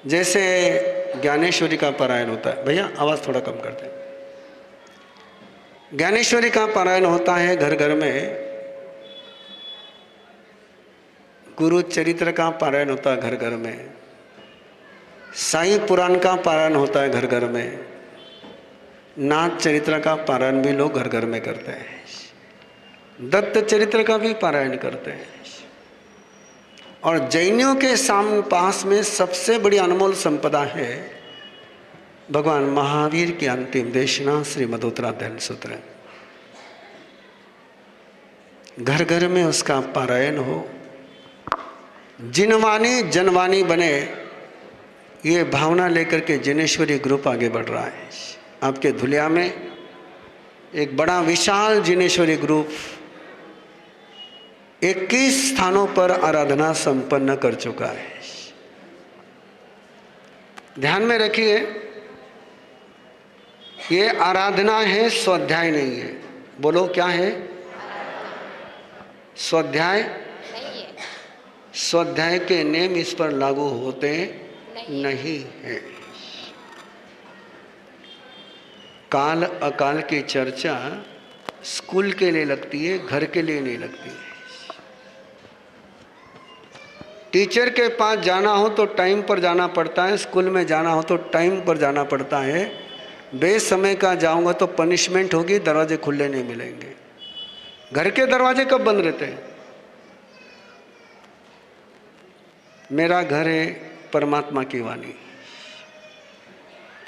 जैसे ज्ञानेश्वरी का पारायण होता है, भैया आवाज़ थोड़ा कम कर दें। ज्ञानेश्वरी का पारायण होता है घर घर में, गुरु चरित्र का पारायण होता है घर घर में, साईं पुराण का पारायण होता है घर घर में, नाथ चरित्र का पारायण भी लोग घर घर में करते हैं, दत्त चरित्र का भी पारायण करते हैं। और जैनियों के पास में सबसे बड़ी अनमोल संपदा है भगवान महावीर की अंतिम देशना श्रीमदोत्तराध्ययन सूत्र। घर घर में उसका पारायण हो, जिनवाणी जनवाणी बने, ये भावना लेकर के जिनेश्वरी ग्रुप आगे बढ़ रहा है। आपके धुलिया में एक बड़ा विशाल जिनेश्वरी ग्रुप 21 स्थानों पर आराधना संपन्न कर चुका है। ध्यान में रखिए, ये आराधना है, स्वाध्याय नहीं है। बोलो क्या है? स्वाध्याय नहीं है। स्वाध्याय के नियम इस पर लागू होते नहीं है। काल अकाल की चर्चा स्कूल के लिए लगती है, घर के लिए नहीं लगती है। टीचर के पास जाना हो तो टाइम पर जाना पड़ता है, स्कूल में जाना हो तो टाइम पर जाना पड़ता है। बेसमय का जाऊंगा तो पनिशमेंट होगी, दरवाजे खुले नहीं मिलेंगे। घर के दरवाजे कब बंद रहते हैं? मेरा घर है परमात्मा की वाणी,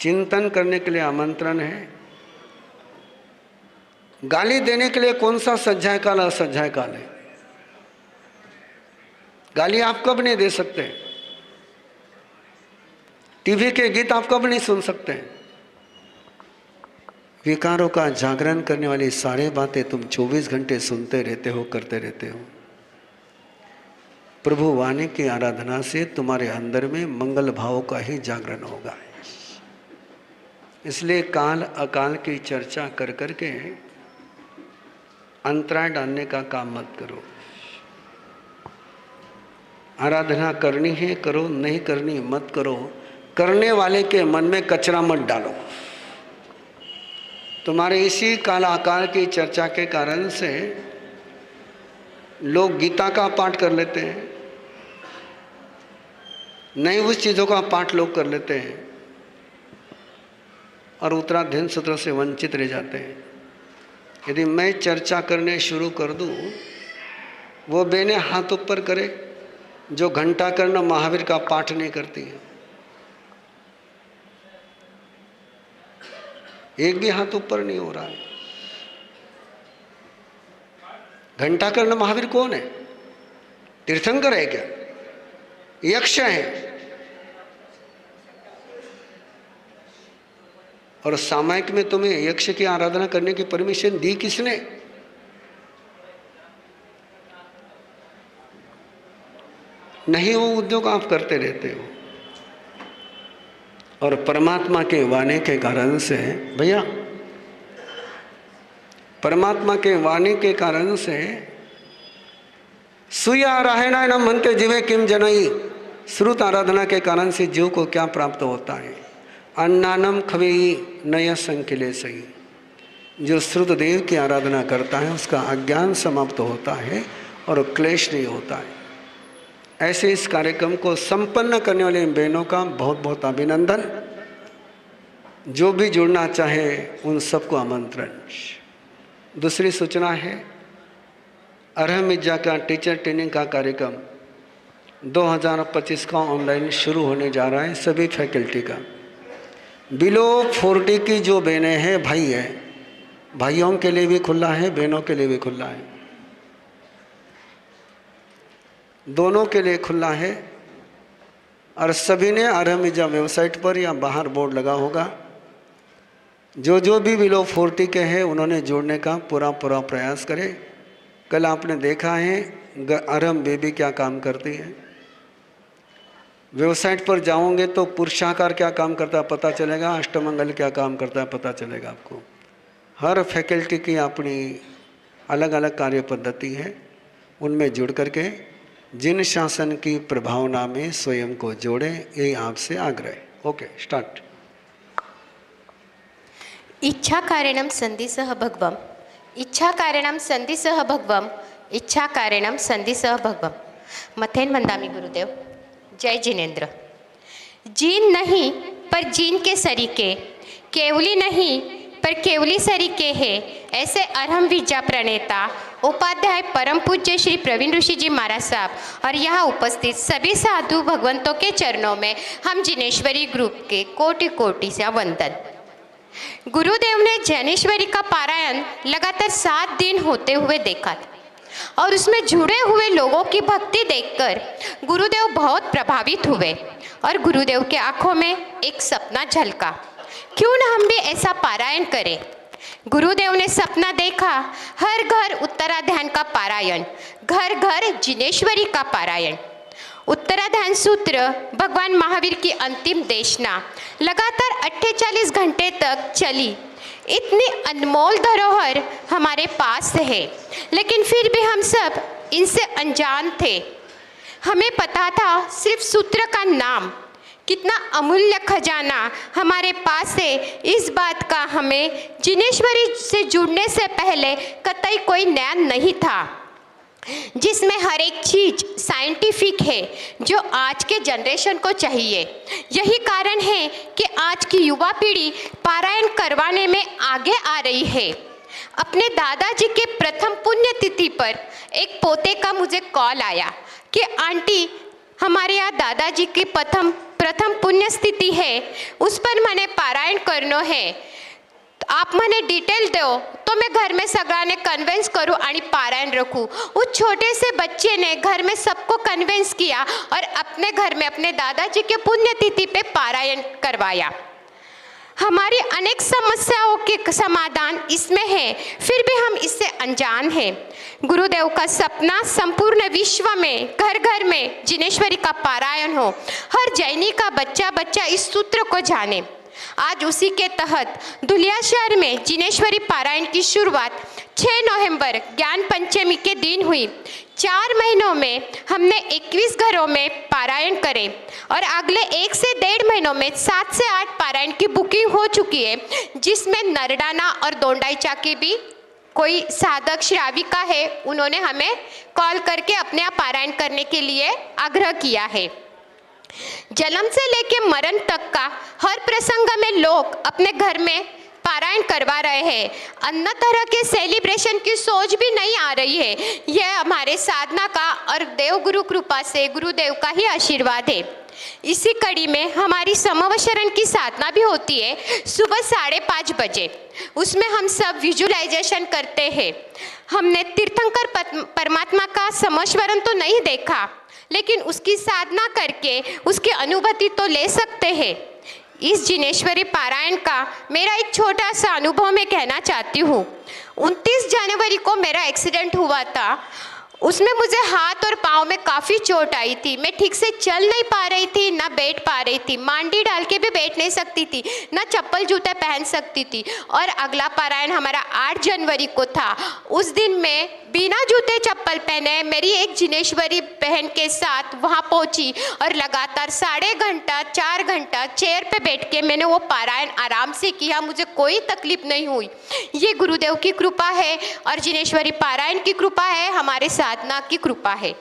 चिंतन करने के लिए आमंत्रण है। गाली देने के लिए कौन सा सज्जाय काल असज्जाय काल है? गाली आप कब नहीं दे सकते? टीवी के गीत आप कब नहीं सुन सकते? विकारों का जागरण करने वाली सारी बातें तुम 24 घंटे सुनते रहते हो, करते रहते हो। प्रभु वाणी की आराधना से तुम्हारे अंदर में मंगल भाव का ही जागरण होगा। इसलिए काल अकाल की चर्चा कर करके अंतराय डालने का काम मत करो। आराधना करनी है करो, नहीं करनी मत करो। करने वाले के मन में कचरा मत डालो। तुम्हारे इसी काल आकाल की चर्चा के कारण से लोग गीता का पाठ कर लेते हैं, नई उस चीज़ों का पाठ लोग कर लेते हैं और उत्तराध्ययन सूत्र से वंचित रह जाते हैं। यदि मैं चर्चा करने शुरू कर दूं, वो बेने हाथ ऊपर करे जो घंटा करना महावीर का पाठ नहीं करती है। एक भी हाथ ऊपर नहीं हो रहा है। घंटा करना महावीर कौन है? तीर्थंकर है क्या? यक्ष है। और सामायिक में तुम्हें यक्ष की आराधना करने की परमिशन दी किसने? नहीं, वो उद्योग आप करते रहते हो। और परमात्मा के वाणी के कारण से भैया, परमात्मा के वाणी के कारण से सुया रायणायनम मनते जीवे किम जनई, श्रुत आराधना के कारण से जीव को क्या प्राप्त होता है? अन्नानम खवेई नय संकिले सही। जो श्रुत देव की आराधना करता है उसका अज्ञान समाप्त होता है और क्लेश नहीं होता है। ऐसे इस कार्यक्रम को संपन्न करने वाले बहनों का बहुत बहुत अभिनंदन। जो भी जुड़ना चाहे उन सबको आमंत्रण। दूसरी सूचना है, अरहमिज्जा का टीचर ट्रेनिंग का कार्यक्रम 2025 का ऑनलाइन शुरू होने जा रहा है। सभी फैकल्टी का बिलो 40 की जो बहनें हैं, भाई है, भाइयों के लिए भी खुला है, बहनों के लिए भी खुला है, दोनों के लिए खुला है। और सभी ने अरहमिज्जा वेबसाइट पर या बाहर बोर्ड लगा होगा, जो भी बिलो 40 के हैं उन्होंने जोड़ने का पूरा प्रयास करें। कल आपने देखा है अरहम बेबी क्या काम करती है। वेबसाइट पर जाओगे तो पुरुषाकार क्या काम करता है पता चलेगा, अष्टमंगल क्या काम करता है पता चलेगा आपको। हर फैकल्टी की अपनी अलग अलग कार्य पद्धति है, उनमें जुड़ करके जिन शासन की प्रभावना में स्वयं को जोड़े, ये आपसे आग्रह। Okay, start. इच्छा कारणम संधिसह भगवम, इच्छा कारणम संधिसह भगवम, इच्छा कारणम संधिसह भगवम। मथेन वंदामी गुरुदेव। जय जिनेन्द्र। जीन नहीं पर जीन के सरीके, केवली नहीं पर केवली सरीके है, ऐसे अरहम विद्या प्रणेता उपाध्याय परम पूज्य श्री प्रवीण ऋषि जी महाराज साहब और यहाँ उपस्थित सभी साधु भगवंतों के चरणों में हम जिनेश्वरी ग्रुप के कोटि कोटि से वंदन। गुरुदेव ने जैनेश्वरी का पारायण लगातार 7 दिन होते हुए देखा था और उसमें जुड़े हुए लोगों की भक्ति देखकर गुरुदेव बहुत प्रभावित हुए और गुरुदेव के आंखों में एक सपना झलका, क्यों न हम भी ऐसा पारायण करें। गुरुदेव ने सपना देखा, हर घर उत्तराध्यान का पारायण, घर घर जिनेश्वरी का पारायण। उत्तराध्यान सूत्र भगवान महावीर की अंतिम देशना लगातार 48 घंटे तक चली। इतनी अनमोल धरोहर हमारे पास है, लेकिन फिर भी हम सब इनसे अनजान थे। हमें पता था सिर्फ सूत्र का नाम, कितना अमूल्य खजाना हमारे पास है, इस बात का हमें जिनेश्वरी से जुड़ने से पहले कतई कोई ज्ञान नहीं था, जिसमें हर एक चीज साइंटिफिक है जो आज के जनरेशन को चाहिए। यही कारण है कि आज की युवा पीढ़ी पारायण करवाने में आगे आ रही है। अपने दादाजी के प्रथम पुण्यतिथि पर एक पोते का मुझे कॉल आया कि आंटी, हमारे यहाँ दादाजी की प्रथम पुण्यतिथि है, उस पर मैंने पारायण करनो है, आप मैंने डिटेल दो तो मैं घर में सगळ्यांने कन्विंस करूँ आणि पारायण रखूँ। उस छोटे से बच्चे ने घर में सबको कन्विंस किया और अपने घर में अपने दादाजी के पुण्यतिथि पे पारायण करवाया। हमारी अनेक समस्याओं के समाधान इसमें है, फिर भी हम इससे अनजान हैं। गुरुदेव का सपना संपूर्ण विश्व में घर घर में जिनेश्वरी का पारायण हो, हर जैनी का बच्चा बच्चा इस सूत्र को जाने। आज उसी के तहत धुलिया शहर में जिनेश्वरी पारायण की शुरुआत 6 नवंबर ज्ञान पंचमी के दिन हुई। 4 महीनों में हमने 21 घरों में पारायण करे और अगले 1 से 1.5 महीनों में 7 से 8 पारायण की बुकिंग हो चुकी है, जिसमें नरडाना और दोंडाईचा की भी कोई साधक श्राविका है, उन्होंने हमें कॉल करके अपने यहाँ पारायण करने के लिए आग्रह किया है। जन्म से लेकर मरण तक का हर प्रसंग में लोग अपने घर में पारायण करवा रहे हैं। अन्य तरह के सेलिब्रेशन की सोच भी नहीं आ रही है। यह हमारे साधना का और देव गुरु कृपा से गुरुदेव का ही आशीर्वाद है। इसी कड़ी में हमारी समवशरण की साधना भी होती है सुबह 5:30 बजे। उसमें हम सब विजुअलाइजेशन करते हैं। हमने तीर्थंकर परमात्मा का समवशरण तो नहीं देखा, लेकिन उसकी साधना करके उसकी अनुभूति तो ले सकते हैं। इस जिनेश्वरी पारायण का मेरा एक छोटा सा अनुभव मैं कहना चाहती हूँ। 29 जनवरी को मेरा एक्सीडेंट हुआ था। उसमें मुझे हाथ और पाँव में काफ़ी चोट आई थी। मैं ठीक से चल नहीं पा रही थी, ना बैठ पा रही थी, मांडी डाल के भी बैठ नहीं सकती थी, ना चप्पल जूते पहन सकती थी। और अगला पारायण हमारा 8 जनवरी को था। उस दिन मैं बिना जूते चप्पल पहने मेरी एक जिनेश्वरी बहन के साथ वहाँ पहुँची और लगातार 4 घंटा चेयर पे बैठ के मैंने वो पारायण आराम से किया। मुझे कोई तकलीफ नहीं हुई। ये गुरुदेव की कृपा है और जिनेश्वरी पारायण की कृपा है, हमारे साधना की कृपा है।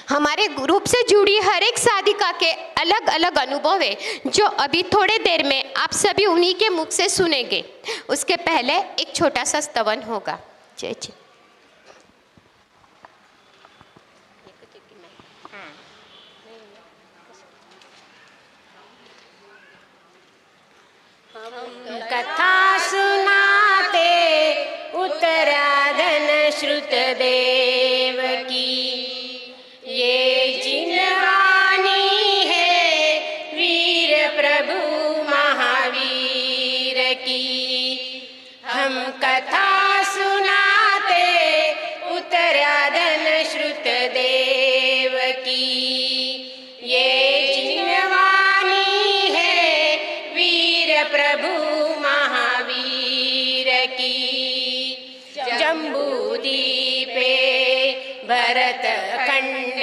हमारे ग्रुप से जुड़ी हर एक साधिका के अलग अलग अनुभव है, जो अभी थोड़े देर में आप सभी उन्हीं के मुख से सुनेंगे। उसके पहले एक छोटा सा स्तवन होगा। जय जय। कथा सुनाते उत्तराधन श्रुत देव की, ये जिनवानी है वीर प्रभु महावीर की। हम कथा सुनाते उत्तराधन श्रुत देव की, ये जिनवानी है वीर प्रभु महावीर की। जम्बूद्वीपे भरत खंड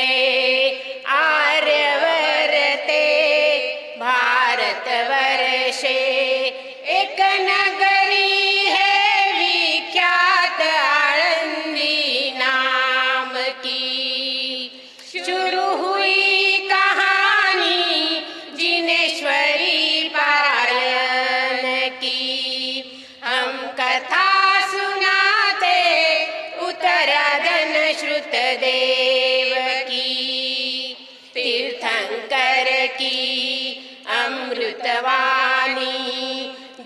की अमृतवाणी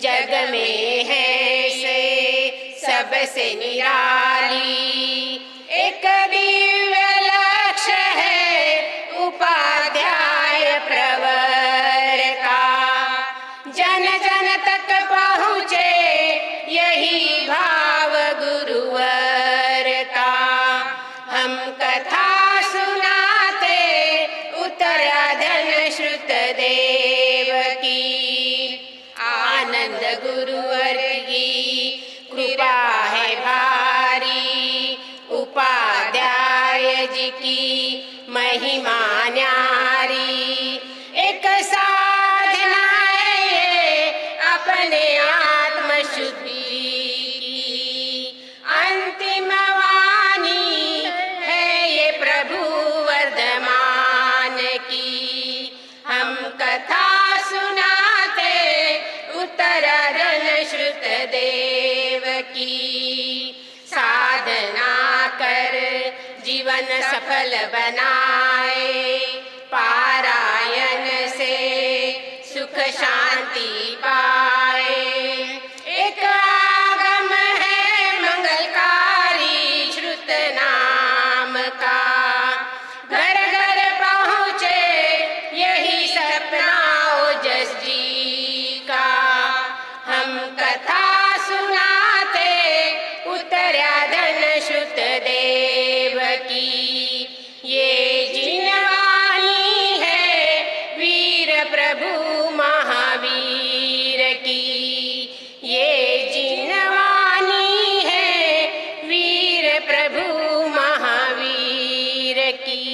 जग में है से सबसे निराली। एक दिव्य लक्ष्य है उपाध्याय प्रवर का, जन जन तक पहुँचे यही भाव गुरुवर का। हम कथा सुनाते उत्तराधन श्रुत देव की, आनंद गुरुवर की कृपा है भारी। उपाध्याय जी की महिमा न्यारी, एक साधना है ये अपने आत्म शुद्धि की। अंतिम वाणी है ये प्रभु वर्धमान की। हम कथा सुनाते उत्तराधन श्रुत देव की। साधना कर जीवन सफल बनाए, पारायण से सुख शांति पाए। एक आगम है मंगलकारी श्रुत नाम का, घर घर पहुँचे यही सपना ओजस जी का। हम कथा सुनाते उत्तराधन श्रुत देव की। ये जिनवाणी है वीर प्रभु महावीर की। ये जिनवाणी है वीर प्रभु महावीर की।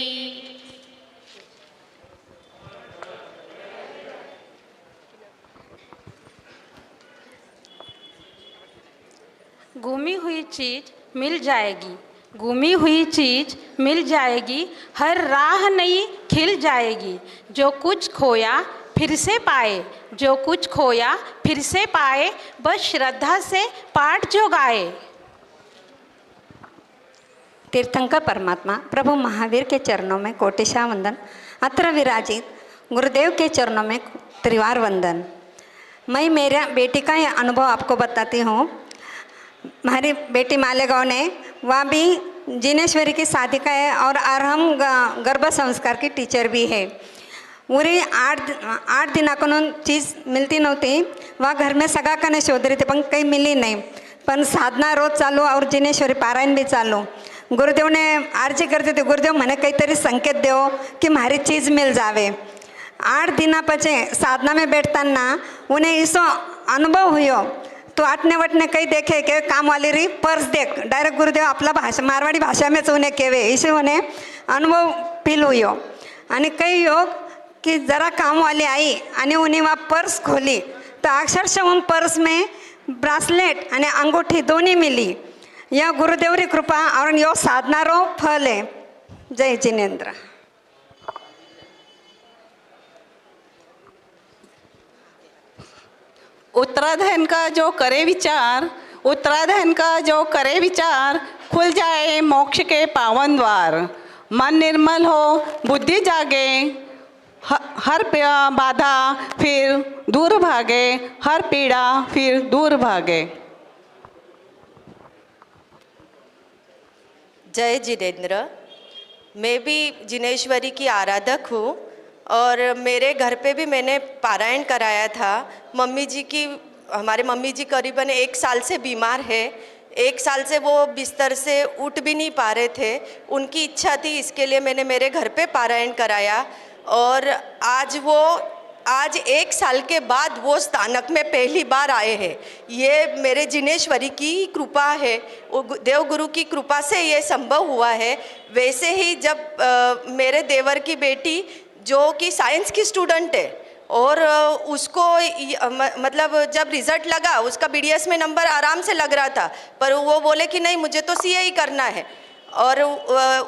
गुमी हुई चीज मिल जाएगी, गुमी हुई चीज मिल जाएगी, हर राह नई खिल जाएगी। जो कुछ खोया फिर से पाए, जो कुछ खोया फिर से पाए, बस श्रद्धा से पाठ जो गाए। तीर्थंकर परमात्मा प्रभु महावीर के चरणों में कोटिशा वंदन। अत्र विराजित गुरुदेव के चरणों में त्रिवार वंदन। मैं मेरा बेटी का यह अनुभव आपको बताती हूँ। हमारी बेटी मालेगांव ने वहाँ भी जिनेश्वरी की साधिका है और अरहम गर्भ संस्कार की टीचर भी है। उरी आठ दिनाकडून चीज़ मिलती नव्हती, वहाँ घर में सगळा कने शोध रही थी पण काही मिली नाही। पण साधना रोज चालू और जिनेश्वरी पारायण भी चालू। गुरुदेव ने अर्जी करते थे, गुरुदेव मैंने कईतरी संकेत दो कि हमारी चीज़ मिल जावे। 8 दिना पचे साधना में बैठताना उन्हें इसो अनुभव हुयो। तो आटने वटने कई देखे के काम वाली रही पर्स देख, डायरेक्ट गुरुदेव आपला भाषा मारवाड़ी भाषा में उन्हें केवे, इसे उन्हें अनुभव फील हुयो। आणि कई योग कि जरा काम वाली आई आणि उन्हें वहाँ पर्स खोली तो अक्षरशः उन पर्स में ब्रासलेट आणि अंगूठी दोनों मिली। यह गुरुदेव की कृपा और यो साधना रो फल है। जय जिनेन्द्र। उत्तराधन का जो करे विचार, उत्तराधन का जो करे विचार, खुल जाए मोक्ष के पावन द्वार। मन निर्मल हो, बुद्धि जागे, हर बाधा फिर दूर भागे, हर पीड़ा फिर दूर भागे। जय जिनेन्द्र। मैं भी जिनेश्वरी की आराधक हूँ और मेरे घर पे भी मैंने पारायण कराया था। हमारे मम्मी जी करीबन 1 साल से बीमार है। 1 साल से वो बिस्तर से उठ भी नहीं पा रहे थे। उनकी इच्छा थी, इसके लिए मैंने मेरे घर पे पारायण कराया। और आज 1 साल के बाद वो स्थानक में पहली बार आए हैं। ये मेरे जिनेश्वरी की कृपा है, देवगुरु की कृपा से ये संभव हुआ है। वैसे ही जब मेरे देवर की बेटी जो कि साइंस की स्टूडेंट है और उसको मतलब जब रिज़ल्ट लगा उसका BDS में नंबर आराम से लग रहा था, पर वो बोले कि नहीं मुझे तो CA ही करना है। और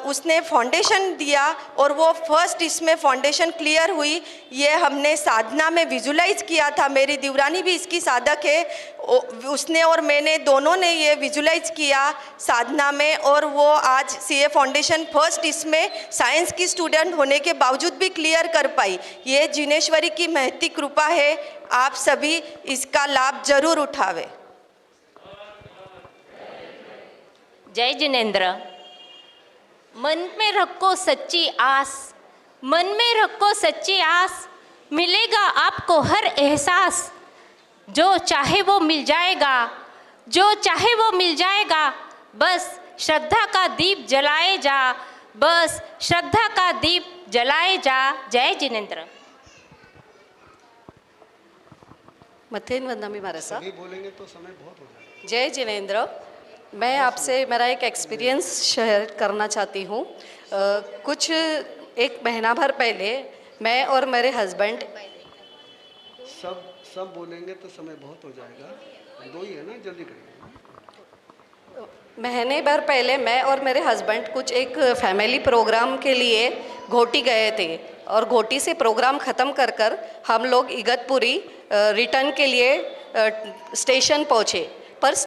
उसने फाउंडेशन दिया और वो फर्स्ट इसमें फाउंडेशन क्लियर हुई। ये हमने साधना में विजुलाइज किया था, मेरी देवरानी भी इसकी साधक है, उसने और मैंने दोनों ने ये विजुलाइज किया साधना में, और वो आज सीए फाउंडेशन फर्स्ट इसमें साइंस की स्टूडेंट होने के बावजूद भी क्लियर कर पाई। ये जिनेश्वरी की महती कृपा है, आप सभी इसका लाभ जरूर उठावे। जय जिनेंद्र। मन में रखो सच्ची आस, मन में रखो सच्ची आस, मिलेगा आपको हर एहसास, जो चाहे वो मिल जाएगा, जो चाहे वो मिल जाएगा, बस श्रद्धा का दीप जलाए जा, बस श्रद्धा का दीप जलाए जा। जय जिनेंद्र। मथेन वंदमी मारसा। अभी बोलेंगे तो समय बहुत हो जाएगा। जय जिनेंद्र। मैं आपसे मेरा एक एक्सपीरियंस शेयर करना चाहती हूँ। कुछ एक महीना भर पहले मैं और मेरे हस्बैंड सब बोलेंगे तो समय बहुत हो जाएगा, दो ही है ना, जल्दी करिए। महीने भर पहले मैं और मेरे हस्बैंड कुछ एक फैमिली प्रोग्राम के लिए घोटी गए थे, और घोटी से प्रोग्राम ख़त्म कर हम लोग इगतपुरी रिटर्न के लिए स्टेशन पहुँचे। पर